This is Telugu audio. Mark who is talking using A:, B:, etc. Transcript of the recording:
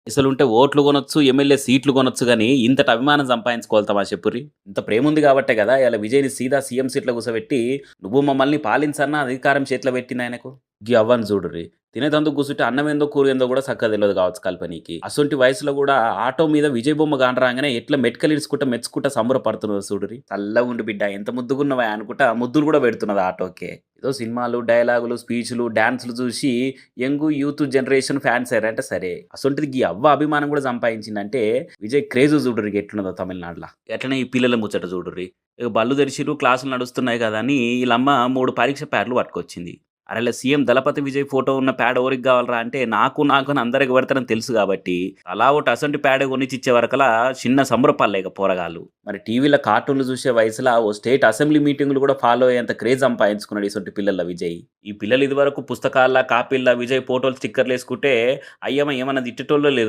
A: పైసలుంటే ఓట్లు కొనొచ్చు, ఎమ్మెల్యే సీట్లు కొనొచ్చు గానీ, ఇంతటి అభిమానం సంపాదించుకోగలుగుతామా చెప్పుర్రి? ఇంత ప్రేముంది గాబట్టే గదా! ఇయాల విజయ్‌ని సీదా సీఎం సీట్‌లో కూసోబెట్టి, "నువ్వు మమ్మల్ని పాలించన్న" అధికారం చేతిలో పెట్టిందాయనకు. గి అవ్వని జూడుర్రి. తినేతందుకు కూసుంటే అన్నమేందో, కూరేందో గూడా సక్కగా తెలవదు గావచ్చు కల్పనీకి. అసొంటి వయసులో గూడా ఆటో మీద విజయ్ బొమ్మ గానరాంగానే ఎట్లా మెటికలిడుచుకుంటా, మెచ్చుకుంటా సంబరపడుతున్నదో సూడుర్రి. "చల్లగుండు బిడ్డ ఎంత ముద్దుగున్నవే" అనుకుంటా ముద్దులు గూడా పెడుతున్నది ఆటోకే. ఏదో సినిమాలు, డైలాగులు, స్పీచ్‌లు, డాన్స్‌లు జూసి యంగు యూత్ జనరేషన్ ఫ్యాన్స్ అయ్యారంటే సరే. అసొంటిది గీ అవ్వ అభిమానం గూడా సంపాదించిండంటే, విజయ్ క్రేజ్ జూడుర్రి ఎట్లున్నదో తమిళనాడుల. అట్లనే ఈ పిల్లల ముచ్చట జూడుర్రి. ఇగ బళ్ళు తెరిచిర్రు, క్లాసులు నడుస్తున్నాయి గదా! అని ఈళ్ళమ్మ 3 పరీక్ష ప్యాడ్‌లు పట్టుకొచ్చింది. అరెల సీఎం దళపతి విజయ్ ఫోటో ఉన్న ప్యాడ్ ఎవరికి గావాలిరా అంటే, నాకు అని అందరికి పెడతారని తెలుసు గాబట్టి, తలా ఓటి అసొంటి ప్యాడే కొనిచ్చిచ్చే వరకలా చిన్న సంబరపడలే ఇగ పోరగాళ్ళు. మరి టీవీలో కార్టూన్‌లు చూసే వయసుల ఓ స్టేట్ అసెంబ్లీ మీటింగులు గూడా ఫాలో అయ్యేంత క్రేజ్ సంపాదించుకున్నాడు ఇసొంటి పిల్లల విజయ్. ఈ పిల్లలు ఇదివరకు పుస్తకాల్లా, కాపీల్లా విజయ్ ఫోటోలు, స్టిక్కర్‌లేసుకుంటే అయ్యమ్మ ఏమన్నా తిట్టేటోళ్ళో లేదో